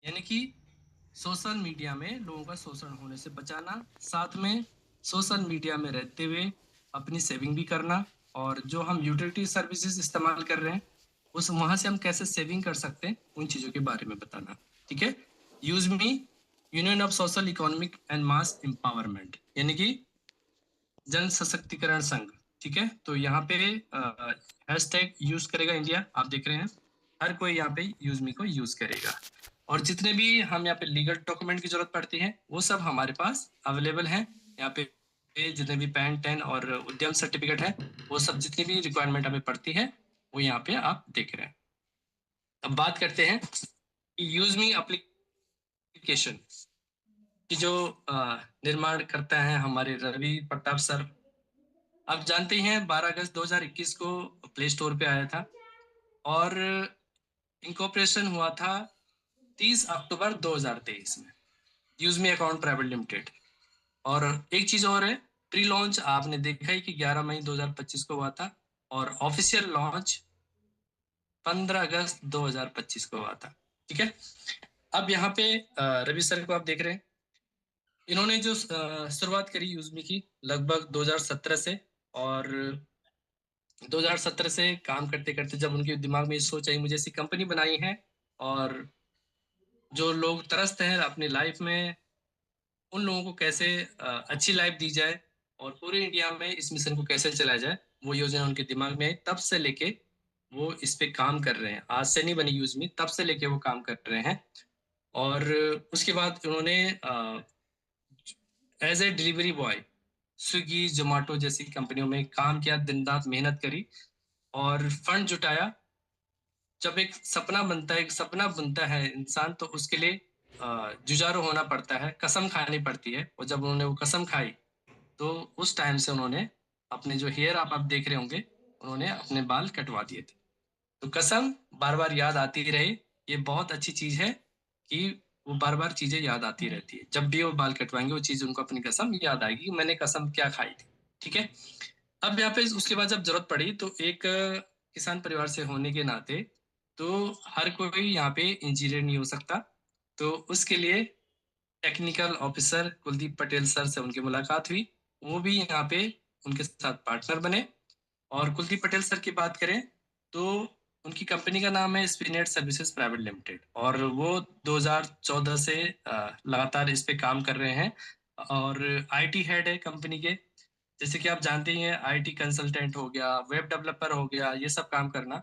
यानी कि social media में लोगों का शोषण होने से बचाना, साथ में सोशल मीडिया में रहते हुए अपनी सेविंग भी करना, और जो हम यूटिलिटी सर्विसेज इस्तेमाल कर रहे हैं उस वहां से हम कैसे सेविंग कर सकते हैं उन चीजों के बारे में बताना। ठीक है। Use me, union of social economic and mass empowerment, यानी कि जन सशक्तिकरण संघ। ठीक है, तो यहाँ पे हैशटैग यूज करेगा इंडिया, आप देख रहे हैं हर कोई यहाँ पे यूज मी को यूज करेगा। और जितने भी हम यहाँ पे लीगल डॉक्यूमेंट की जरूरत पड़ती है वो सब हमारे पास अवेलेबल है यहाँ पे। जितने भी पैन 10 और उद्यम सर्टिफिकेट है, वो सब जितनी भी रिक्वायरमेंट हमें पड़ती है वो यहाँ पे आप देख रहे हैं। अब बात करते हैं यूज मी एप्लीकेशन की, जो निर्माण करता है हमारे रवि प्रताप सर। आप जानते हैं 12 अगस्त 2021 को प्ले स्टोर पे आया था, और इनकॉर्पोरेशन हुआ था 30 अक्टूबर 2023 में, यूजमी अकाउंट प्राइवेट लिमिटेड। और एक चीज और है, प्री लॉन्च आपने देखा ही कि 11 मई 2025 को हुआ था, और ऑफिशियल लॉन्च 15 अगस्त 2025 को हुआ था। ठीक है। अब यहाँ पे रवि सर को आप देख रहे हैं, इन्होंने जो शुरुआत करी यूजमी की लगभग 2017 से, और 2017 से काम करते करते जब उनके दिमाग में ये सोच आई मुझे ऐसी कंपनी बनाई है, और जो लोग त्रस्त हैं अपनी लाइफ में उन लोगों को कैसे अच्छी लाइफ दी जाए और पूरे इंडिया में इस मिशन को कैसे चलाया जाए, वो योजना उनके दिमाग में आई। तब से लेके वो इस पे काम कर रहे हैं, आज से नहीं बनी यूजमी, तब से लेके वो काम कर रहे हैं। और उसके बाद उन्होंने as a delivery boy Swiggy Zomato जैसी कंपनियों में काम किया, दिन रात मेहनत करी और फंड जुटाया। जब एक सपना बनता है, एक सपना बनता है इंसान, तो उसके लिए जुझारू होना पड़ता है, कसम खानी पड़ती है। और जब उन्होंने वो कसम खाई तो उस टाइम से उन्होंने अपने जो हेयर आप देख रहे होंगे, उन्होंने अपने बाल कटवा दिए थे। तो कसम बार बार याद आती रहे, ये बहुत अच्छी चीज है कि वो बार बार चीजें याद आती रहती है। जब भी वो बाल कटवाएंगे वो चीज उनको अपनी कसम याद आएगी कि मैंने कसम क्या खाई थी। ठीक है। अब यहाँ पे उसके बाद जब जरूरत पड़ी तो एक किसान परिवार से होने के नाते, तो हर कोई यहाँ पे इंजीनियर नहीं हो सकता, तो उसके लिए technical officer Kuldeep Patel sir से उनकी मुलाकात हुई। वो भी यहाँ पे उनके साथ पार्टनर बने। और कुलदीप पटेल सर की बात करें तो उनकी कंपनी का नाम है स्पिनेट सर्विसेज प्राइवेट लिमिटेड, और वो 2014 से लगातार इस पे काम कर रहे हैं। और आईटी हेड है कंपनी के। जैसे कि आप जानते ही हैं, आईटी कंसल्टेंट हो गया, वेब डेवलपर हो गया, ये सब काम करना,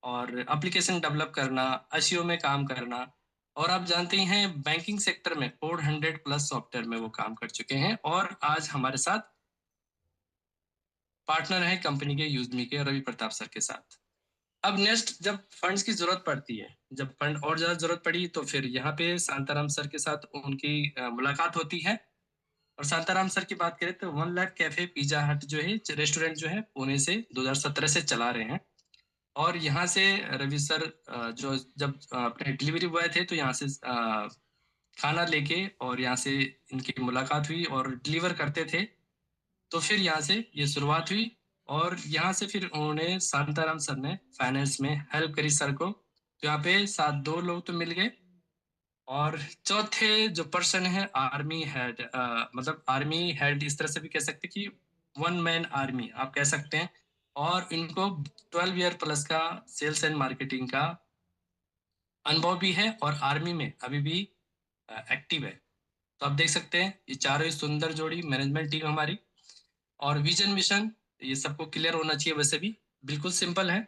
और एप्लीकेशन डेवलप करना, एसईओ में काम करना। और आप जानते ही हैं बैंकिंग सेक्टर में 400 प्लस सॉफ्टवेयर में वो काम कर चुके हैं, और आज हमारे साथ पार्टनर है कंपनी के यूजमी के रवि प्रताप सर के साथ। अब नेक्स्ट जब फंड्स की जरूरत पड़ती है, जब फंड और ज्यादा जरूरत पड़ी, तो फिर यहाँ पे शांताराम सर के साथ उनकी मुलाकात होती है। और शांताराम सर की बात करें तो 1 लाख कैफे पिज्जा हट जो है रेस्टोरेंट जो है पुणे से 2017 से चला रहे हैं। और यहाँ से रवि सर जो जब अपने डिलीवरी बॉय थे तो यहाँ से खाना लेके और यहाँ से इनकी मुलाकात हुई और डिलीवर करते थे। तो फिर यहाँ से ये शुरुआत हुई, और यहाँ से फिर उन्होंने शांताराम सर ने फाइनेंस में हेल्प करी सर को। तो यहाँ पे साथ दो लोग तो मिल गए, और चौथे जो पर्सन है आर्मी हेड, मतलब आर्मी हेड इस तरह से भी कह सकते हैं कि 1 मैन आर्मी आप कह सकते हैं। और इनको 12 ईयर प्लस का सेल्स एंड मार्केटिंग का अनुभव भी है, और आर्मी में अभी भी एक्टिव है। तो आप देख सकते हैं ये चारों ही सुंदर जोड़ी मैनेजमेंट टीम हमारी। और विजन मिशन ये सबको क्लियर होना चाहिए, वैसे भी बिल्कुल सिंपल है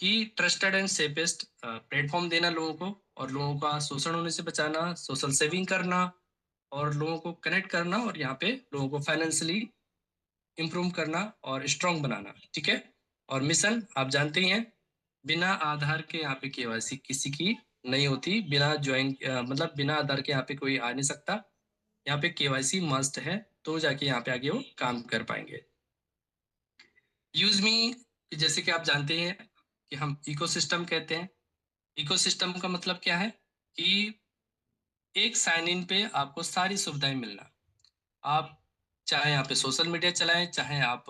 कि ट्रस्टेड एंड सेफेस्ट प्लेटफॉर्म देना लोगों को, और लोगों का शोषण होने से बचाना, सोशल सेविंग करना, और लोगों को कनेक्ट करना, और यहाँ पे लोगों को फाइनेंशियली इंप्रूव करना और स्ट्रांग बनाना। ठीक है। और मिशन आप जानते ही हैं, बिना आधार के यहाँ पे केवाईसी किसी की नहीं होती, बिना ज्वाइन मतलब बिना आधार के यहाँ पे कोई आ नहीं सकता। यहाँ पे केवाईसी मस्ट है, तो जाके यहाँ पे आगे वो काम कर पाएंगे। यूज मी, जैसे कि आप जानते हैं कि हम इकोसिस्टम कहते हैं। इकोसिस्टम का मतलब क्या है कि एक साइन इन पे आपको सारी सुविधाएं मिलना। आप चाहे यहाँ पे सोशल मीडिया चलाएं, चाहे आप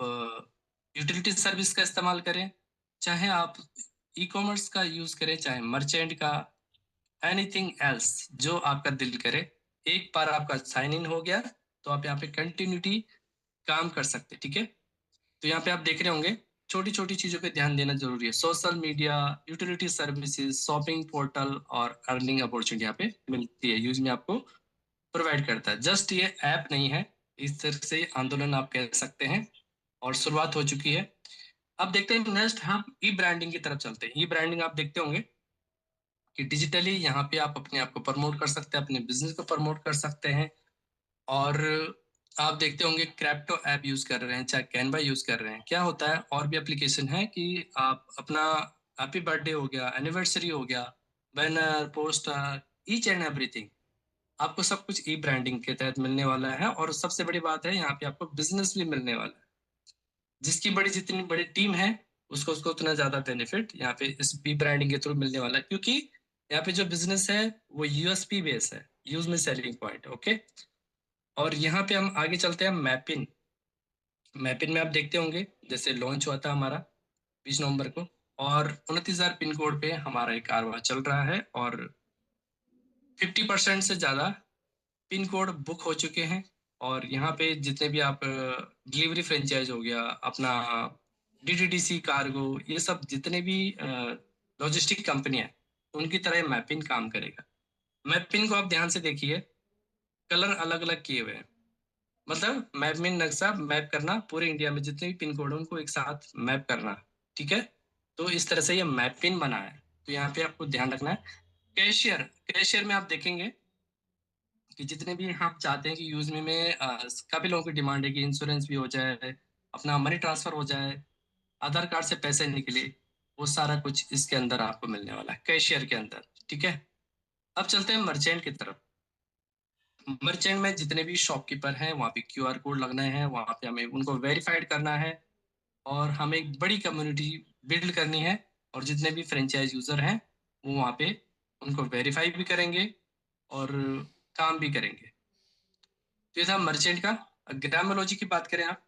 यूटिलिटी सर्विस का इस्तेमाल करें, चाहे आप ई कॉमर्स का यूज करें, चाहे मर्चेंट का, एनीथिंग एल्स, जो आपका दिल करे। एक बार आपका साइन इन हो गया तो आप यहाँ पे कंटिन्यूटी काम कर सकते हैं, ठीक है। तो यहाँ पे आप देख रहे होंगे छोटी छोटी चीजों पे ध्यान देना जरूरी है। Social media, utility services, shopping portal और अर्निंग अपॉर्चुनिटी यहाँ पे मिलती है, यूज में आपको प्रोवाइड करता है। जस्ट ये ऐप नहीं है, इस तरह से आंदोलन आप कह सकते हैं, और शुरुआत हो चुकी है। अब देखते हैं नेक्स्ट, हम ई ब्रांडिंग की तरफ चलते हैं। ई ब्रांडिंग आप देखते होंगे कि डिजिटली यहाँ पे आप अपने आप को प्रमोट कर सकते हैं, अपने बिजनेस को प्रमोट कर सकते हैं। और आप देखते होंगे क्रिप्टो ऐप यूज कर रहे हैं, चाहे कैनवा यूज कर रहे हैं। क्या होता है, और भी एप्लीकेशन है कि आप अपना हैप्पी बर्थडे हो गया, एनिवर्सरी हो गया, banner, poster, each and everything आपको सब कुछ ई ब्रांडिंग के तहत मिलने वाला है। और सबसे बड़ी बात है, यहाँ पे आपको बिजनेस भी मिलने वाला है। जिसकी बड़ी, जितनी बड़ी टीम है, उसको उसको उतना ज्यादा बेनिफिट यहाँ पे इस ई ब्रांडिंग के थ्रू मिलने वाला है, क्योंकि यहाँ पे जो बिजनेस है वो यूएसपी बेस है, यूज में सेलिंग पॉइंट, ओके। और यहाँ पे हम आगे चलते हैं मैपिन। मैपिन में आप देखते होंगे जैसे लॉन्च हुआ था हमारा 20 नवंबर को, और 29,000 पिन कोड पे हमारा एक कारवा चल रहा है, और 50% से ज्यादा पिन कोड बुक हो चुके हैं। और यहाँ पे जितने भी आप डिलीवरी फ्रेंचाइज हो गया अपना, डीटीडीसी कार्गो, ये सब जितने भी लॉजिस्टिक कंपनी है, उनकी तरह मैपिन काम करेगा। मैपिन को आप ध्यान से देखिए, कलर अलग अलग किए हुए हैं। मतलब मैप में नक्शा मैप करना, पूरे इंडिया में जितने भी पिन कोड है उनको एक साथ मैप करना, ठीक है। तो इस तरह से ये मैप पिन बना है। तो यहाँ पे आपको ध्यान रखना है। कैशियर, कैशियर में आप देखेंगे कि जितने भी हम चाहते हैं कि यूज में काफी लोगों की डिमांड है कि इंश्योरेंस भी हो जाए, अपना मनी ट्रांसफर हो जाए, आधार कार्ड से पैसे निकले, वो सारा कुछ इसके अंदर आपको मिलने वाला है, कैशियर के अंदर, ठीक है। अब चलते हैं मर्चेंट की तरफ। मर्चेंट में जितने भी शॉपकीपर हैं, वहाँ पे क्यूआर कोड लगना है, वहाँ पे हमें उनको वेरीफाइड करना है, और हमें एक बड़ी कम्युनिटी बिल्ड करनी है। और जितने भी फ्रेंचाइज यूजर हैं, वो वहाँ पे उनको वेरीफाई भी करेंगे और काम भी करेंगे। तो ये था मर्चेंट का। ग्रामोलॉजी की बात करें आप,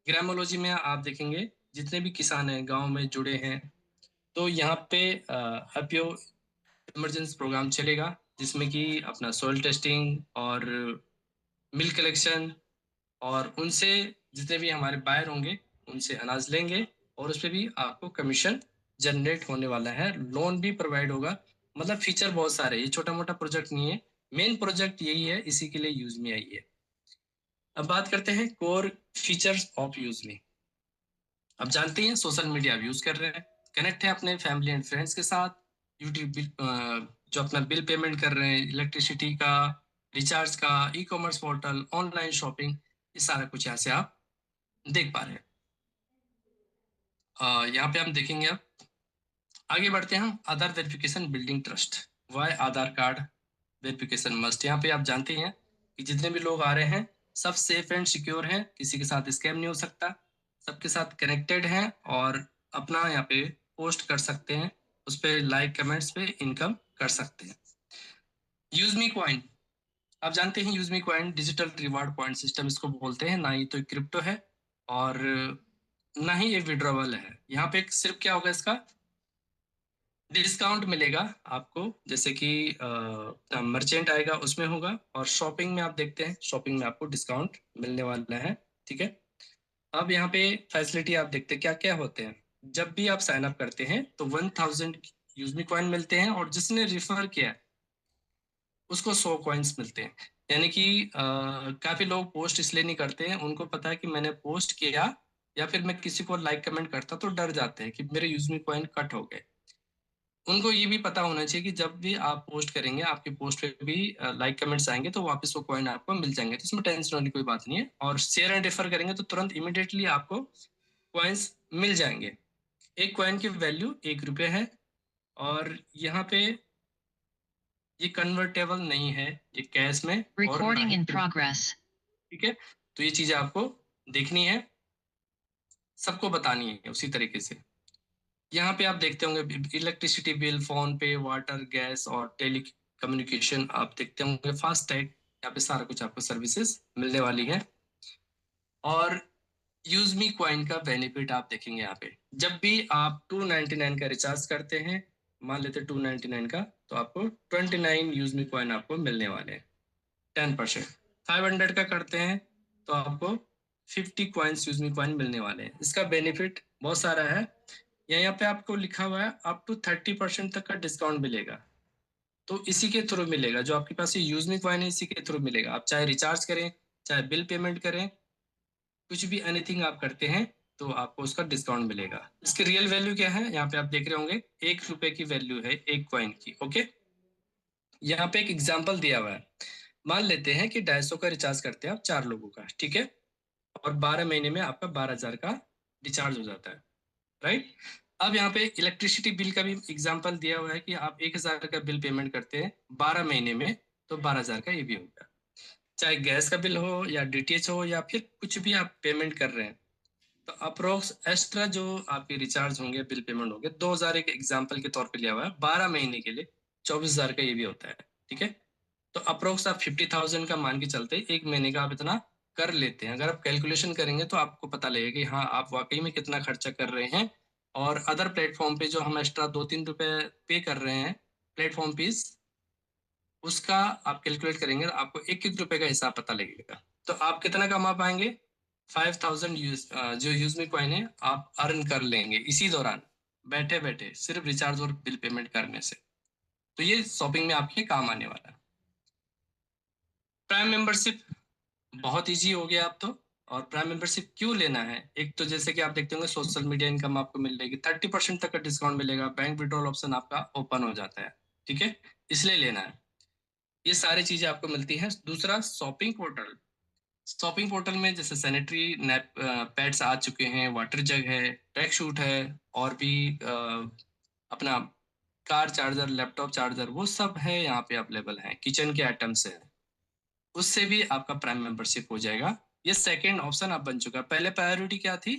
ग्रामोलॉजी में आप देखेंगे जितने भी किसान हैं गांव में जुड़े हैं, तो यहाँ पे हैप्पी इमरजेंसी प्रोग्राम चलेगा, जिसमें कि अपना सॉइल टेस्टिंग और मिल्क कलेक्शन, और उनसे जितने भी हमारे बायर होंगे उनसे अनाज लेंगे, और उस पे भी आपको कमीशन जनरेट होने वाला है, लोन भी प्रोवाइड होगा। मतलब फीचर बहुत सारे हैं, ये छोटा मोटा प्रोजेक्ट नहीं है, मेन प्रोजेक्ट यही है, इसी के लिए यूज में आई है। अब बात करते हैं कोर फीचर्स ऑफ यूज में। अब जानते हैं सोशल मीडिया यूज कर रहे हैं, कनेक्ट है अपने फैमिली एंड फ्रेंड्स के साथ, यूट्यूब बिल, जो अपना बिल पेमेंट कर रहे हैं, इलेक्ट्रिसिटी का, रिचार्ज का, e commerce portal, online shopping, ये सारा कुछ यहाँ से आप देख पा रहे हैं। यहाँ पे हम देखेंगे। अब आगे बढ़ते हैं हम, आधार वेरिफिकेशन बिल्डिंग ट्रस्ट। वाई आधार कार्ड वेरिफिकेशन मस्ट। यहाँ पे आप जानते हैं कि जितने भी लोग आ रहे हैं सब सेफ एंड सिक्योर हैं, किसी के साथ स्कैम नहीं हो सकता, सबके साथ कनेक्टेड हैं, और अपना यहाँ पे पोस्ट कर सकते हैं, उस पे लाइक कमेंट्स पे इनकम कर सकते हैं। यूजमी कॉइन, आप जानते हैं यूजमी coin digital reward point system इसको बोलते हैं, ना ही तो क्रिप्टो है और ना ही ये विड्रॉवल है। यहाँ पे सिर्फ क्या होगा, इसका डिस्काउंट मिलेगा आपको, जैसे कि मर्चेंट आएगा उसमें होगा, और शॉपिंग में आप देखते हैं, शॉपिंग में आपको डिस्काउंट मिलने वाला है, ठीक है। अब यहाँ पे फैसिलिटी आप देखते हैं क्या क्या होते हैं। जब भी आप साइन अप करते हैं तो 1,000 यूजमी कॉइन मिलते हैं, और जिसने रिफर किया है, उसको 100 कॉइन्स मिलते हैं। यानी कि काफी लोग पोस्ट इसलिए नहीं करते हैं, उनको पता है कि मैंने पोस्ट किया या फिर मैं किसी को लाइक कमेंट करता तो डर जाते हैं कि मेरे यूजमी कॉइन कट हो गए। उनको ये भी पता होना चाहिए कि जब भी आप पोस्ट करेंगे, आपके पोस्ट पे भी लाइक कमेंट्स आएंगे, तो वापस वो कॉइन आपको मिल जाएंगे, तो इसमें टेंशन वाली कोई बात नहीं है। और शेयर एंड रेफर करेंगे तो तुरंत इमिडिएटली आपको कॉइन्स मिल जाएंगे। एक कॉइन की वैल्यू 1 रुपये है, और यहाँ पे ये कन्वर्टेबल नहीं है, ये कैश में, और ना Recording ही in progress. ठीक है। तो ये चीजें आपको देखनी है, सबको बतानी है उसी तरीके से। यहाँ पे आप देखते होंगे इलेक्ट्रिसिटी बिल, फोन पे, वाटर, गैस और टेली कम्युनिकेशन, आप देखते होंगे फास्ट टैग, यहाँ पे सारा कुछ आपको सर्विसेज मिलने वाली है। और यूज मी कॉइन का बेनिफिट आप देखेंगे यहाँ पे, जब भी आप 299 का रिचार्ज करते हैं, मान लेते 299 का, तो आपको 29 यूजमी कॉइन आपको मिलने वाले हैं, 10%। 500 का करते हैं तो आपको 50 कॉइन्स यूजमी कॉइन मिलने वाले हैं। इसका बेनिफिट बहुत सारा है। यहाँ पे आपको लिखा हुआ है अप टू 30% तक का डिस्काउंट मिलेगा। तो इसी के थ्रू मिलेगा, जो आपके पास ये यूजमी कॉइन है इसी के थ्रू मिलेगा। आप चाहे रिचार्ज करें, चाहे बिल पेमेंट करें, कुछ भी एनीथिंग आप करते हैं तो आपको उसका डिस्काउंट मिलेगा। इसकी रियल वैल्यू क्या है, यहाँ पे आप देख रहे होंगे 1 रुपए की वैल्यू है एक कॉइन की। ओके, यहाँ पे एक एग्जाम्पल दिया हुआ है। मान लेते हैं कि 250 का रिचार्ज करते हैं आप 4 लोगों का, ठीक है, और 12 महीने में आपका 12,000 का रिचार्ज हो जाता है, राइट। अब यहाँ पे इलेक्ट्रिसिटी बिल का भी एग्जाम्पल दिया हुआ है कि आप 1,000 का बिल पेमेंट करते हैं 12 महीने में, तो 12,000 का ये भी होगा। चाहे गैस का बिल हो या डीटीएच हो या फिर कुछ भी आप पेमेंट कर रहे हैं, तो अप्रोक्स एक्स्ट्रा जो आपके रिचार्ज होंगे, बिल पेमेंट होंगे, 2,000 एक एग्जाम्पल के तौर पे लिया हुआ है, 12 महीने के लिए 24,000 का ये भी होता है, ठीक है। तो अप्रोक्स आप 50,000 का मान के चलते एक महीने का आप इतना कर लेते हैं। अगर आप कैलकुलेशन करेंगे तो आपको पता लगेगा कि हाँ आप वाकई में कितना खर्चा कर रहे हैं। और अदर प्लेटफॉर्म पे जो हम एक्स्ट्रा 2-3 रुपए पे कर रहे हैं प्लेटफॉर्म फीस, उसका आप कैलकुलेट करेंगे तो आपको एक एक रुपए का हिसाब पता लगेगा। तो आप कितना कमा पाएंगे, 5,000 जो यूज में कॉइन है आप अर्न कर लेंगे इसी दौरान, बैठे बैठे सिर्फ रिचार्ज और बिल पेमेंट करने से। तो ये शॉपिंग में आपके काम आने वाला है। प्राइम मेंबरशिप बहुत इजी हो गया अब तो। और प्राइम मेंबरशिप क्यों लेना है, एक तो जैसे कि आप देखते होंगे सोशल मीडिया इनकम आपको मिलेगी, 30% तक का डिस्काउंट मिलेगा, बैंक विड्रॉल ऑप्शन आपका ओपन हो जाता है, ठीक है, इसलिए लेना है। ये सारी चीजें आपको मिलती हैं। दूसरा, शॉपिंग पोर्टल। शॉपिंग पोर्टल में जैसे सैनिटरी नैप पैड्स आ चुके हैं, वाटर जग है, ट्रैक शूट है, और भी अपना कार चार्जर, लैपटॉप चार्जर, वो सब है यहाँ पे अवेलेबल है, किचन के आइटम्स है, उससे भी आपका प्राइम मेंबरशिप हो जाएगा। ये सेकेंड ऑप्शन अब बन चुका है। पहले प्रायोरिटी क्या थी,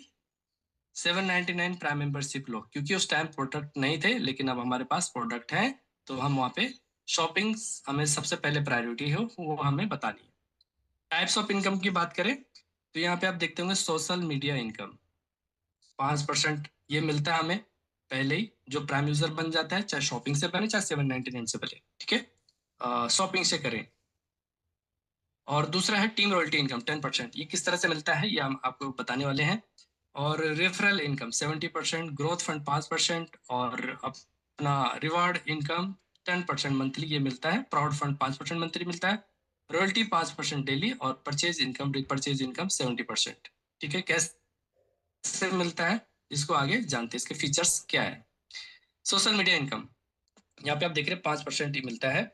799 प्राइम मेंबरशिप लो, क्योंकि उस टाइम प्रोडक्ट नहीं थे, लेकिन अब हमारे पास प्रोडक्ट है, तो हम वहाँ पे शॉपिंग हमें सबसे पहले प्रायोरिटी हो वो हमें बतानी है। टाइप्स ऑफ इनकम की बात करें तो यहाँ पे आप देखते होंगे सोशल मीडिया इनकम 5% ये मिलता है हमें पहले ही, जो प्राइम यूजर बन जाता है, चाहे शॉपिंग से बने चाहे 799 से बने, ठीक है, शॉपिंग से करें। और दूसरा है टीम रॉयल्टी इनकम 10%, ये किस तरह से मिलता है ये हम आपको बताने वाले हैं। और रेफरल इनकम 70%, ग्रोथ फंड 5%, और अपना रिवार्ड इनकम 10% मंथली ये मिलता है, प्राउड फंड 5% मंथली मिलता है, रॉयल्टी 5% डेली, और परचेज इनकम, रिपर्चेज इनकम 70%। ठीक है, कैसे मिलता है इसको आगे जानते हैं, इसके फीचर्स क्या है। सोशल मीडिया इनकम यहाँ पे आप देख रहे हैं 5% ही मिलता है।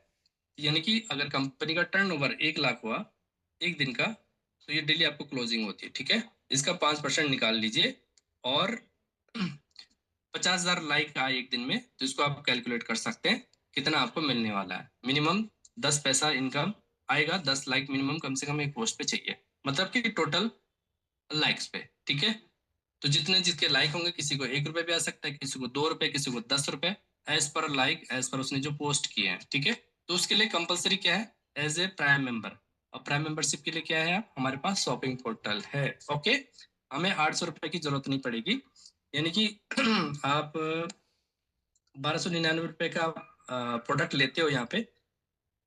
यानी कि अगर कंपनी का टर्नओवर 1 लाख हुआ एक दिन का, तो ये डेली आपको क्लोजिंग होती है, ठीक है। इसका 5% निकाल लीजिए, और 50,000 लाइक आए एक दिन में, तो इसको आप कैलकुलेट कर सकते हैं कितना आपको मिलने वाला है। मिनिमम 10 पैसा इनकम आएगा, 10 लाइक मिनिमम कम से कम एक पोस्ट पे चाहिए, मतलब कि टोटल लाइक्स पे, ठीक है। तो जितने जिसके लाइक होंगे, किसी को 1 रुपए भी आ सकता है, किसी को 2 रुपए, किसी को 10 रुपए, as per like, as per उसने जो पोस्ट किए हैं, ठीक है। तो उसके लिए कंपलसरी क्या है, एज ए प्राइम मेंबर। और प्राइम मेंबरशिप के लिए क्या है, हमारे पास शॉपिंग पोर्टल है, ओके। हमें 800 रुपए की जरूरत नहीं पड़ेगी, यानी कि आप 1299 रुपए का प्रोडक्ट लेते हो यहाँ पे,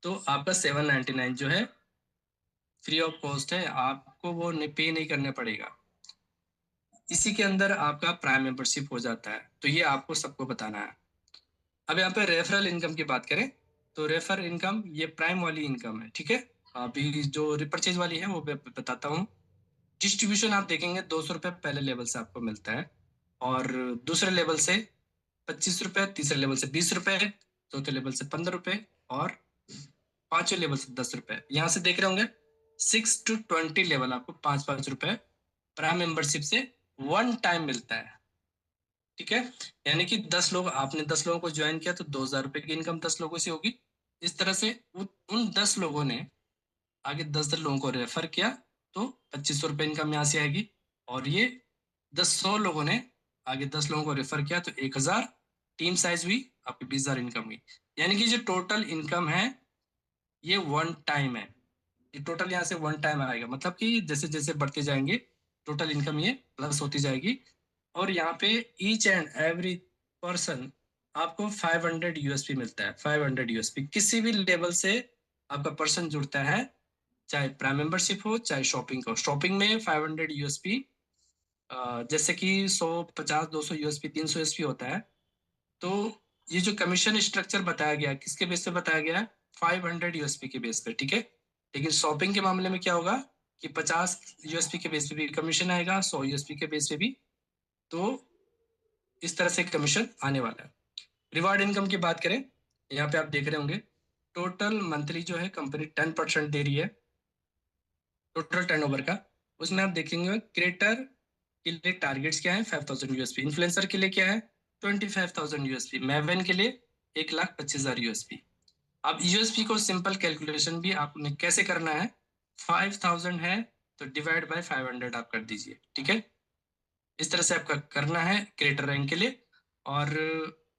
तो आपका 799 जो है फ्री ऑफ कॉस्ट है, आपको वो पे नहीं करना पड़ेगा। इसी के अंदर आपका प्राइम मेंबरशिप हो जाता है, तो ये आपको सबको बताना है। अब यहाँ पे रेफरल इनकम की बात करें तो रेफर इनकम ये प्राइम वाली इनकम है, ठीक है। अभी जो रिपर्चेज वाली है वो बताता हूँ। डिस्ट्रीब्यूशन आप देखेंगे 200 रुपये पहले लेवल से आपको मिलता है, और दूसरे लेवल से 25 रुपये, तीसरे लेवल से 20 रुपये, चौथे लेवल से 15 रुपये, और पांचवें लेवल से 10 रुपये। यहाँ से देख रहे होंगे 6 to 20 लेवल आपको 5-5 रुपये प्राइम मेंबरशिप से वन टाइम मिलता है, ठीक है। यानी कि 10 लोग, आपने 10 लोगों को ज्वाइन किया तो 2,000 रुपए की इनकम 10 लोगों से होगी। इस तरह से उन 10 लोगों ने आगे 10 लोगों को रेफर किया, तो 2500 रुपये इनकम यहाँ से आएगी। और ये 100 लोगों ने आगे 10 लोगों को रेफर किया तो 1,000, टीम साइज हुई आपकी 20,000 इनकम हुई। यानी कि जो टोटल इनकम है ये वन टाइम है, ये टोटल यहाँ से वन टाइम आएगा, मतलब कि जैसे जैसे बढ़ते जाएंगे टोटल इनकम ये प्लस होती जाएगी। और यहाँ पे ईच एंड एवरी पर्सन आपको 500 यूएसपी मिलता है। 500 यूएसपी किसी भी लेवल से आपका पर्सन जुड़ता है, चाहे प्राइम मेंबरशिप हो चाहे शॉपिंग हो। शॉपिंग में 500 यूएसपी, जैसे कि 100, 50, 200 यूएसपी, 300 यूएसपी होता है। तो ये जो कमीशन स्ट्रक्चर बताया गया किसके बेस पे बताया गया है? 500 यूएसपी के बेस पे, ठीक है। लेकिन शॉपिंग के मामले में क्या होगा कि 50 यूएसपी के बेस पे भी कमीशन आएगा, 100 यूएसपी के बेस पे भी। तो इस तरह से कमीशन आने वाला है। रिवार्ड इनकम की बात करें, यहाँ पे आप देख रहे होंगे टोटल मंथली जो है कंपनी 10% दे रही है टोटल टर्नओवर का। उसमें आप देखेंगे क्रिएटर के लिए टारगेट्स क्या है, 5000 यूएसपी। इन्फ्लुएंसर के लिए क्या है, 25,000 यूएसपी। मैवेन के लिए 1,25,000 यूएसपी। अब यूएसपी को सिंपल कैलकुलेशन भी आपने कैसे करना है, 5,000 है तो डिवाइड बाय 500 आप कर दीजिए, ठीक है। इस तरह से आपका करना है क्रिएटर रैंक के लिए। और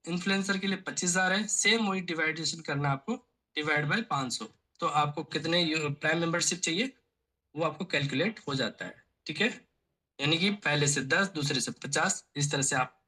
इन्फ्लुएंसर के लिए 25,000 है, सेम वही डिवाइडेशन करना आपको, डिवाइड बाय 500। तो आपको कितने प्राइम मेंबरशिप चाहिए वो आपको कैलकुलेट हो जाता है, ठीक है। यानी कि पहले से 10, दूसरे से 50, इस तरह से आप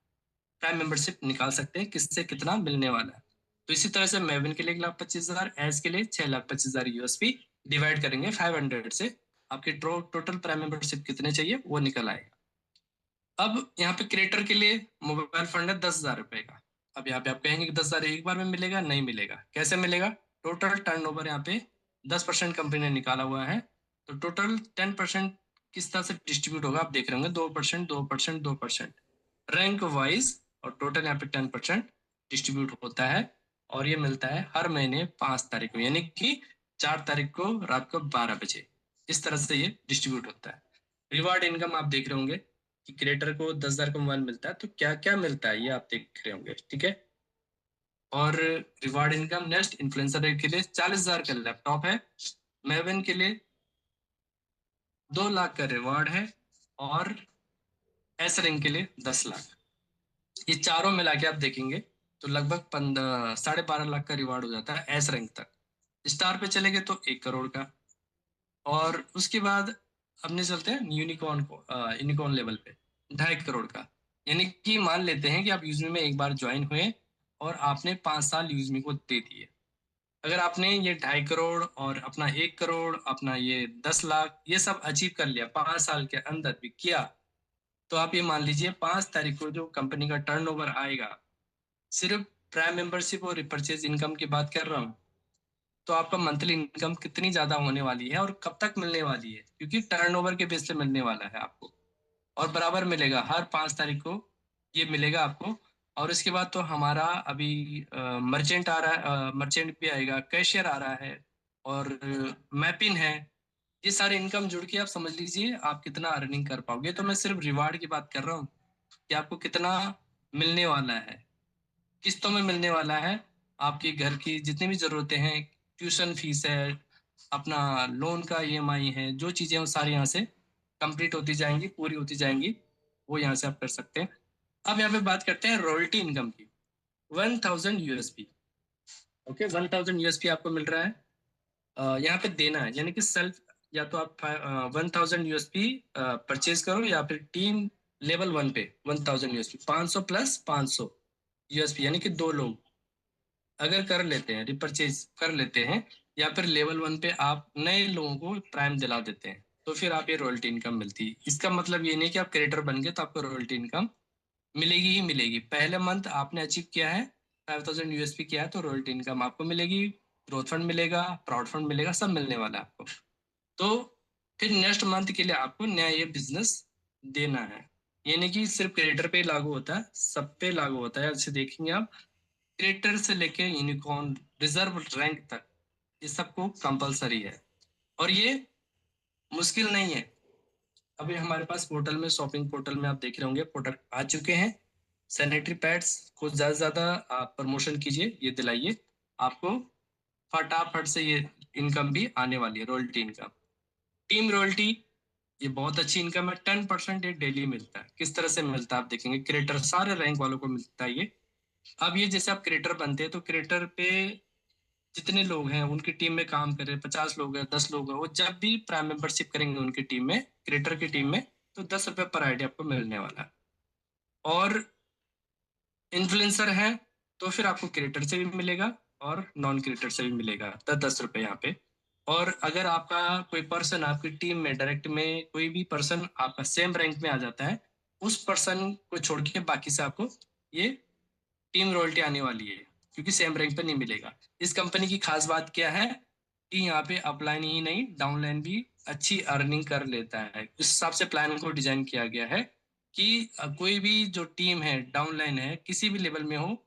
प्राइम मेंबरशिप निकाल सकते हैं किससे कितना मिलने वाला है। तो इसी तरह से मेविन के लिए 1,25,000, एज के लिए 6,25,000 यूएसपी, डिवाइड करेंगे 500 से, आपके टोटल प्राइम मेंबरशिप कितने चाहिए वो निकल आएगा। अब यहाँ पे क्रिएटर के लिए मोबाइल फंड है 10,000 रुपए का। अब यहाँ पे आप कहेंगे कि 10,000 एक बार में मिलेगा, नहीं मिलेगा। कैसे मिलेगा, टोटल टर्नओवर यहाँ पे 10% कंपनी ने निकाला हुआ है, तो टोटल 10% किस तरह से डिस्ट्रीब्यूट होगा आप देख रहे होंगे, 2%, 2%, 2%, रैंक वाइज। और टोटल यहाँ पे 10% डिस्ट्रीब्यूट होता है। और ये मिलता है हर महीने 5 तारीख को, यानी कि 4 तारीख को रात को 12 बजे। इस तरह से ये डिस्ट्रीब्यूट होता है। रिवार्ड इनकम आप देख रहे होंगे कि क्रिएटर को 10,000 का मोबाइल मिलता है, तो क्या क्या मिलता है ये आप देख रहे होंगे, ठीक है। और रिवार्ड इनकम नेक्स्ट, इन्फ्लुएंसर के लिए 40,000 का लैपटॉप है। मेवन के लिए 2 लाख का रिवार्ड है। और एस रैंक के लिए 10 लाख। ये चारों मिला के आप देखेंगे तो लगभग 12.5 लाख का रिवार्ड हो जाता है एस रैंक तक। स्टार पे चले गए तो 1 करोड़ का। और उसके बाद अपने चलते हैं यूनिकॉर्न को, यूनिकॉर्न लेवल पे 2.5 करोड़ का। यानी कि मान लेते हैं कि आप यूजमी में एक बार ज्वाइन हुए और आपने 5 साल यूजमी को दे दिए। अगर आपने ये 2.5 करोड़ और अपना 1 करोड़, अपना ये 10 लाख, ये सब अचीव कर लिया 5 साल के अंदर भी किया, तो आप ये मान लीजिए 5 तारीख को जो कंपनी का टर्नओवर आएगा, सिर्फ प्राइम मेंबरशिप और रिपर्चेज इनकम की बात कर रहा हूँ, तो आपका मंथली इनकम कितनी ज्यादा होने वाली है और कब तक मिलने वाली है, क्योंकि टर्नओवर के बेस पे मिलने वाला है आपको। और बराबर मिलेगा हर 5 तारीख को, ये मिलेगा आपको। और इसके बाद तो हमारा अभी मर्चेंट आ रहा है, मर्चेंट भी आएगा, कैशियर आ रहा है, और मैपिन है। ये सारे इनकम जुड़ के आप समझ लीजिए आप कितना अर्निंग कर पाओगे। तो मैं सिर्फ रिवार्ड की बात कर रहा हूँ कि आपको कितना मिलने वाला है, किस्तों में मिलने वाला है। आपके घर की जितनी भी जरूरतें हैं, ट्यूशन फीस है, अपना लोन का ईएमआई है, जो चीजें वो सारी यहाँ से कंप्लीट होती जाएंगी, पूरी होती जाएंगी, वो यहाँ से आप कर सकते हैं। अब यहाँ पे बात करते हैं रॉयल्टी इनकम की। 1,000 यूएसपी, ओके, 1,000 यूएसपी आपको मिल रहा है। यहाँ पे देना है, यानी कि सेल्फ, या तो आप 1,000 यूएसपी परचेज करो, या फिर टीम लेवल 1 पे 1,000 यूएसपी, 500 प्लस 500 यूएसपी, यानी कि 2 लोग अगर कर लेते हैं, रिपर्चेज कर लेते हैं, या फिर लेवल 1 पे आप नए लोगों को प्राइम दिला देते हैं, तो फिर आप ये रॉयल्टी इनकम मिलती है। इसका मतलब ये नहीं कि आप क्रिएटर बन गए तो आपको रॉयल्टी इनकम मिलेगी ही मिलेगी। पहले मंथ आपने अचीव किया है, 5,000 यूएसपी किया है, तो रॉयल्टी इनकम आपको मिलेगी, ग्रोथ फंड मिलेगा, प्राउड फंड मिलेगा, सब मिलने वाला है आपको। तो फिर नेक्स्ट मंथ के लिए आपको नया ये बिजनेस देना है। ये नहीं कि सिर्फ क्रिएटर पे ही लागू होता है, सब पे लागू होता है। जैसे देखेंगे आप, क्रिएटर से लेके यूनिकॉर्न रिजर्व रैंक तक, ये सबको कंपलसरी है। और ये मुश्किल नहीं है। अभी हमारे पास पोर्टल में, शॉपिंग पोर्टल में आप देख रहे होंगे प्रोडक्ट आ चुके हैं। सैनिटरी पैड्स को ज्यादा से ज्यादा आप प्रमोशन कीजिए, ये दिलाइए, आपको फटाफट से ये इनकम भी आने वाली है, रॉयल्टी इनकम। टीम रॉयल्टी, ये बहुत अच्छी इनकम है, 10% ये डेली मिलता है। किस तरह से मिलता है आप देखेंगे, क्रिएटर सारे रैंक वालों को मिलता है ये। अब ये जैसे आप क्रिएटर बनते हैं तो क्रिएटर पे जितने लोग हैं उनकी टीम में काम कर रहे हैं, 50 लोग हैं, 10 लोग हैं, वो जब भी प्राइम मेंबरशिप करेंगे उनकी टीम में, क्रिएटर की टीम में, तो 10 रुपये पर आईडी आपको मिलने वाला है। और इन्फ्लुएंसर है तो फिर आपको क्रिएटर से भी मिलेगा और नॉन क्रिएटर से भी मिलेगा 10-10 रुपए यहाँ पे। और अगर आपका कोई पर्सन आपकी टीम में डायरेक्ट में कोई भी पर्सन आपका सेम रैंक में आ जाता है, उस पर्सन को छोड़ के बाकी से आपको ये टीम रॉयल्टी आने वाली है, क्योंकि सेम रैंक पे नहीं मिलेगा। इस कंपनी की खास बात क्या है कि यहाँ पे अपलाइन ही नहीं डाउनलाइन भी अच्छी अर्निंग कर लेता है। इस हिसाब से प्लान को डिजाइन किया गया है कि कोई भी जो टीम है डाउनलाइन है किसी भी लेवल में हो,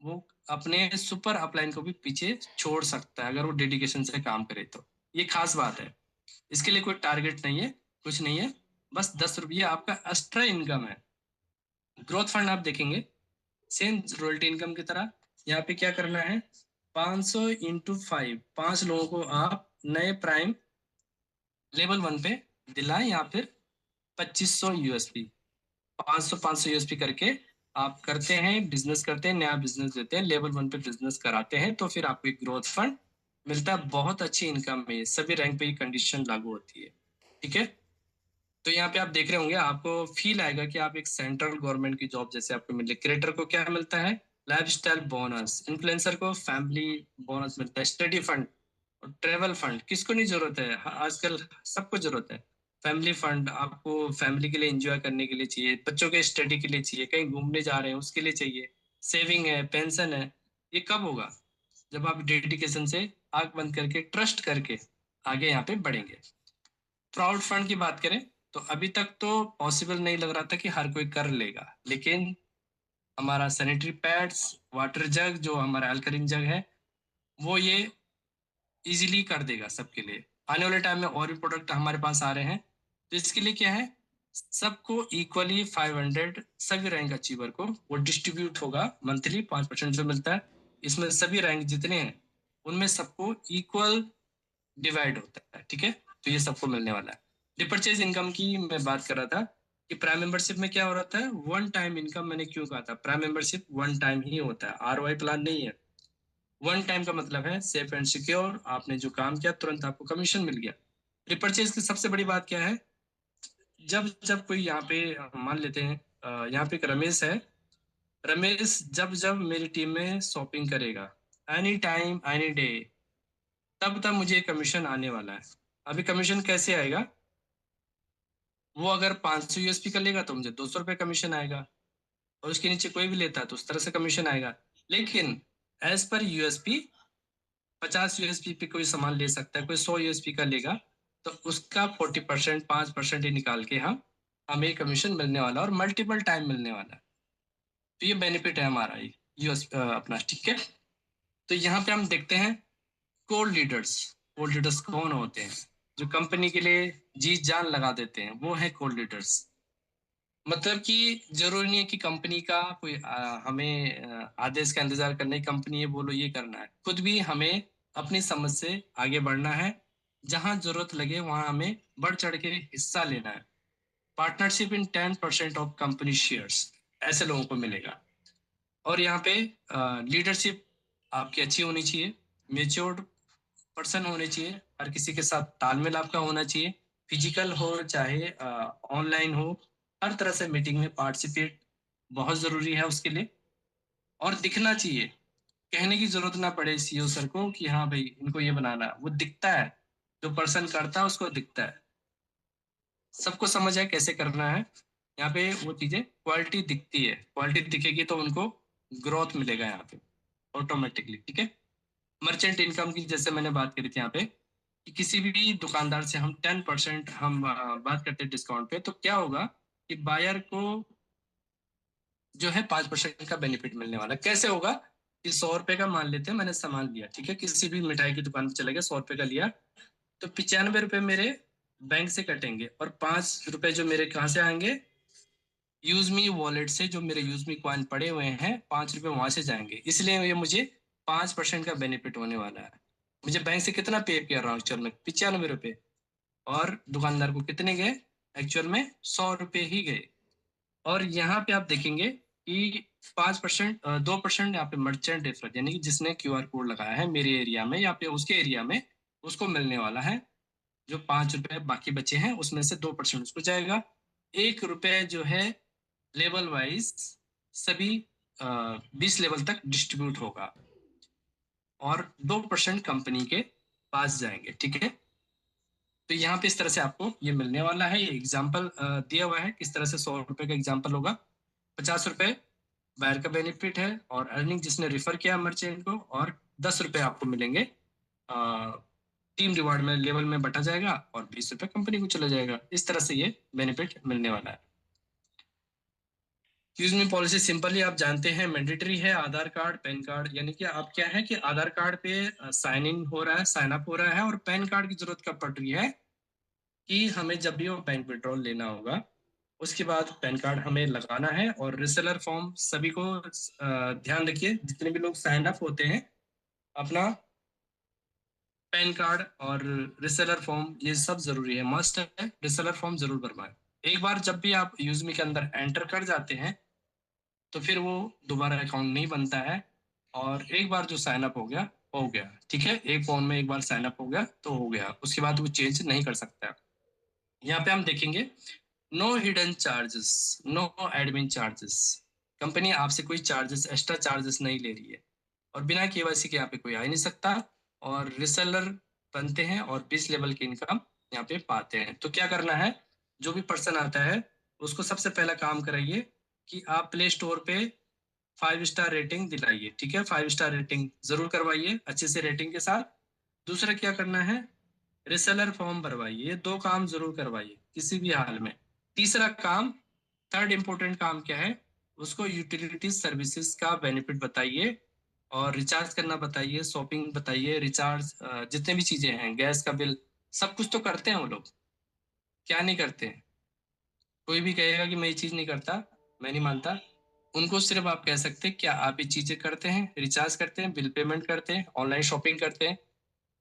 वो अपने सुपर अपलाइन को भी पीछे छोड़ सकता है अगर वो डेडिकेशन से काम करे तो। ये खास बात है। इसके लिए कोई टारगेट नहीं है, कुछ नहीं है, बस 10 रुपये आपका एक्स्ट्रा इनकम है। ग्रोथ फंड आप देखेंगे सेम रॉयल्टी इनकम की तरह, यहाँ पे क्या करना है, 500 × 5, 5 लोगों को आप नए प्राइम लेवल 1 पे दिलाएं, या फिर 2500 यूएसपी, 500 यूएसपी करके आप करते हैं, बिजनेस करते हैं, नया बिजनेस देते हैं, लेवल 1 पे बिजनेस कराते हैं, तो फिर आपको एक ग्रोथ फंड मिलता है। बहुत अच्छी इनकम है, सभी रैंक पे ये कंडीशन लागू होती है। ठीक है, तो यहाँ पे आप देख रहे होंगे, आपको फील आएगा कि आप एक सेंट्रल गवर्नमेंट की जॉब जैसे आपको मिले। क्रिएटर को क्या मिलता है, लाइफस्टाइल बोनस, इन्फ्लुएंसर को फैमिली बोनस मिलता है, स्टडी फंड और ट्रेवल फंड। किसको नहीं जरूरत है, आजकल सबको जरूरत है। फैमिली फंड आपको फैमिली के लिए एंजॉय करने के लिए चाहिए, बच्चों के स्टडी के लिए चाहिए, कहीं घूमने जा रहे हैं उसके लिए चाहिए। सेविंग है, पेंशन है। ये कब होगा, जब आप डेडिकेशन से आंख बंद करके ट्रस्ट करके आगे यहाँ पे बढ़ेंगे। प्राउड फंड की बात करें तो अभी तक तो पॉसिबल नहीं लग रहा था कि हर कोई कर लेगा, लेकिन हमारा सैनिटरी पैड्स, वाटर जग, जो हमारा अल्कलीन जग है, वो ये इजीली कर देगा सबके लिए। आने वाले टाइम में और भी प्रोडक्ट हमारे पास आ रहे हैं, तो इसके लिए क्या है, सबको इक्वली 500 सभी रैंक अचीवर को वो डिस्ट्रीब्यूट होगा मंथली, 5% जो मिलता है इसमें सभी रैंक जितने हैं उनमें सबको इक्वल डिवाइड होता है। ठीक है, तो ये सबको मिलने वाला है। रिपर्चेज इनकम की मैं बात कर रहा था कि प्राइम मेंबरशिप में क्या हो रहा था, वन टाइम इनकम। मैंने क्यों कहा था प्राइम मेंबरशिप वन टाइम ही होता है, आरओआई प्लान नहीं है। वन टाइम का मतलब है सेफ एंड सिक्योर, आपने जो काम किया तुरंत आपको कमीशन मिल गया। रिपर्चेज की सबसे बड़ी बात क्या है, जब जब कोई यहाँ पे मान लेते हैं यहाँ पे एक रमेश है, रमेश जब जब मेरी टीम में शॉपिंग करेगा, एनी टाइम एनी डे, तब तब मुझे कमीशन आने वाला है। अभी कमीशन कैसे आएगा, वो अगर 500 यूएसपी का लेगा तो मुझे 200 रुपये कमीशन आएगा, और उसके नीचे कोई भी लेता है तो उस तरह से कमीशन आएगा। लेकिन एज पर यूएसपी, 50 यूएसपी पे कोई सामान ले सकता है, कोई 100 यूएसपी का लेगा तो उसका 40%, 5% ही निकाल के हम हमें कमीशन मिलने वाला और मल्टीपल टाइम मिलने वाला है। तो ये बेनिफिट है हमारा यूएस अपना। ठीक है, तो यहाँ पे हम देखते हैं कोर लीडर्स। कोर लीडर्स कौन होते हैं, जो कंपनी के लिए जी जान लगा देते हैं, वो है कोर लीडर्स। मतलब कि जरूरी नहीं है कि कंपनी का कोई हमें आदेश का इंतजार करना है, कंपनी ये बोलो ये करना है, खुद भी हमें अपनी समझ से आगे बढ़ना है। जहां जरूरत लगे वहां हमें बढ़ चढ़ के हिस्सा लेना है। Partnership in 10% of company shares, ऐसे लोगों को मिलेगा। और यहाँ पे लीडरशिप आपकी अच्छी होनी चाहिए, मेच्योर्ड पर्सन होने चाहिए, हर किसी के साथ तालमेल आपका होना चाहिए, फिजिकल हो चाहे ऑनलाइन हो, हर तरह से मीटिंग में पार्टिसिपेट बहुत जरूरी है उसके लिए। और दिखना चाहिए, कहने की जरूरत ना पड़े सीईओ सर को कि हाँ भाई इनको ये बनाना है, वो दिखता है, जो पर्सन करता है उसको दिखता है, सबको समझ है कैसे करना है। यहाँ पे वो चीजें क्वालिटी दिखती है, क्वालिटी दिखेगी तो उनको ग्रोथ मिलेगा यहाँ पे ऑटोमेटिकली। ठीक है, मर्चेंट इनकम की जैसे मैंने बात करी थी यहाँ पे कि किसी भी दुकानदार से हम 10% हम बात करते हैं डिस्काउंट पे, तो क्या होगा कि बायर को जो है 5% का बेनिफिट मिलने वाला है। कैसे होगा कि 100 रुपए का मान लेते हैं मैंने सामान लिया, ठीक है, किसी भी मिठाई की दुकान पे चले गए, 100 रुपए का लिया, तो 95 रुपए मेरे बैंक से कटेंगे और 5 रुपए जो मेरे कहाँ से आएंगे, यूज मी वॉलेट से, जो मेरे यूज मी कॉइन पड़े हुए हैं 5 रुपए वहां से जाएंगे, इसलिए ये मुझे 5% का बेनिफिट होने वाला है। मुझे बैंक से कितना पे कर रहा हूँ एक्चुअल में, 95 रुपए, और दुकानदार को कितने गए, एक्चुअल में 100 रुपए ही गए। और यहाँ पे आप देखेंगे कि 5%, 2% यहाँ पे मर्चेंट डिफरेंस, यानी कि जिसने क्यूआर कोड लगाया है मेरे एरिया में या पे उसके एरिया में, उसको मिलने वाला है जो 5 रुपए बाकी बचे हैं उसमें से 2% उसको जाएगा। 1 रुपए जो है लेवल वाइज सभी 20 लेवल तक डिस्ट्रीब्यूट होगा और 2% कंपनी के पास जाएंगे। ठीक है, तो यहाँ पे इस तरह से आपको ये मिलने वाला है। ये एग्जाम्पल दिया हुआ है किस तरह से 100 रुपए का एग्जाम्पल होगा। 50 रुपए बायर का बेनिफिट है और अर्निंग जिसने रिफर किया मर्चेंट को, और 10 रुपए आपको मिलेंगे टीम रिवार्ड में, लेवल में बटा जाएगा, और 20 रुपए कंपनी को चला जाएगा। इस तरह से ये बेनिफिट मिलने वाला है। यूज मी पॉलिसी सिंपली आप जानते हैं मैंडेटरी है। आधार कार्ड, पैन कार्ड, यानी कि आप क्या है कि आधार कार्ड पे साइन इन हो रहा है, साइन अप हो रहा है, और पैन कार्ड की जरूरत कब पड़ रही है कि हमें जब भी वो बैंक विड्रॉल लेना होगा उसके बाद पैन कार्ड हमें लगाना है। और रिसेलर फॉर्म सभी को ध्यान रखिए, जितने भी लोग साइन अप होते हैं अपना पैन कार्ड और रिसेलर फॉर्म ये सब जरूरी है, मस्ट है। रिसेलर फॉर्म जरूर भरवाएं। एक बार जब भी आप यूजमी के अंदर एंटर कर जाते हैं तो फिर वो दोबारा अकाउंट नहीं बनता है। और एक बार जो साइन अप हो गया। ठीक है, एक फोन में एक बार साइन अप हो गया तो हो गया, उसके बाद वो चेंज नहीं कर सकता। यहाँ पे हम देखेंगे no hidden charges, no admin charges. Company आपसे कोई चार्जेस, एक्स्ट्रा चार्जेस नहीं ले रही है, और बिना केवाईसी के यहाँ पे कोई आ ही नहीं सकता। और रिसेलर बनते हैं और 20 लेवल की इनकम यहाँ पे पाते हैं। तो क्या करना है, जो भी पर्सन आता है उसको सबसे पहला काम कराइए कि आप प्ले स्टोर पे 5 स्टार रेटिंग दिलाइए। ठीक है, 5 स्टार रेटिंग जरूर करवाइए अच्छे से रेटिंग के साथ। दूसरा क्या करना है, रिसेलर फॉर्म भरवाइए। ये 2 काम जरूर करवाइए किसी भी हाल में। तीसरा काम, थर्ड इंपॉर्टेंट काम क्या है, उसको यूटिलिटी सर्विसेज का बेनिफिट बताइए और रिचार्ज करना बताइए, शॉपिंग बताइए, रिचार्ज, जितने भी चीजें हैं, गैस का बिल, सब कुछ तो करते हैं वो लोग। क्या नहीं करते हैं? कोई भी कहेगा कि मैं ये चीज नहीं करता, मैं नहीं मानता। उनको सिर्फ आप कह सकते हैं क्या आप ये चीजें करते हैं, रिचार्ज करते हैं, बिल पेमेंट करते हैं, ऑनलाइन शॉपिंग करते हैं,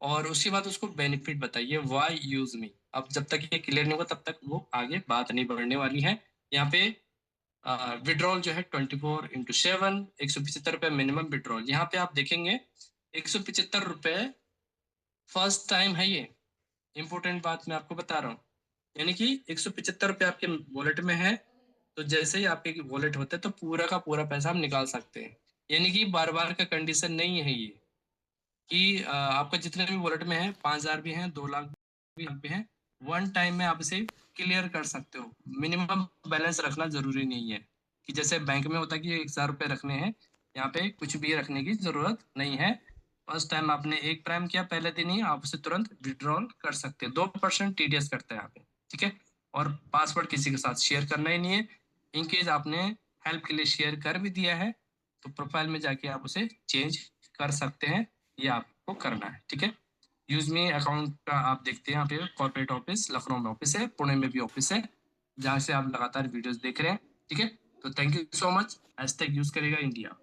और उसके बाद उसको बेनिफिट बताइए, वाई यूज मी। अब जब तक ये क्लियर नहीं होगा तब तक वो आगे बात नहीं बढ़ने वाली है। यहाँ पे विड्रॉल जो है 24x7, 175 रुपये मिनिमम विड्रॉल। यहाँ पे आप देखेंगे 175 रुपये फर्स्ट टाइम है ये। इंपॉर्टेंट बात मैं आपको बता रहा हूँ, यानी कि 175 रुपये आपके वॉलेट में है, तो जैसे ही आपके वॉलेट होता है तो पूरा का पूरा पैसा हम निकाल सकते हैं। यानी कि बार बार का कंडीशन नहीं है ये कि आपका जितने भी वॉलेट में है, 5,000 भी हैं, 2 लाख भी हैं, वन टाइम में आप इसे क्लियर कर सकते हो। मिनिमम बैलेंस रखना जरूरी नहीं है कि जैसे बैंक में होता है कि 1,000 रुपये रखने हैं, यहाँ पे कुछ भी रखने की जरूरत नहीं है। फर्स्ट टाइम आपने एक प्राइम किया पहले दिन ही, आप उसे तुरंत विड्रॉल कर सकते हैं। 2% टीडीएस करता है यहाँ पे। ठीक है, और पासवर्ड किसी के साथ शेयर करना ही नहीं है। इनकेस आपने हेल्प के लिए शेयर कर भी दिया है तो प्रोफाइल में जाके आप उसे चेंज कर सकते हैं, ये आपको करना है। ठीक है, यूज मी अकाउंट का आप देखते हैं यहाँ पे कॉर्पोरेट ऑफिस लखनऊ में ऑफिस है, पुणे में भी ऑफिस है, जहाँ से आप लगातार वीडियोस देख रहे हैं। ठीक है, तो thank you so much. Hashtag use करेगा इंडिया।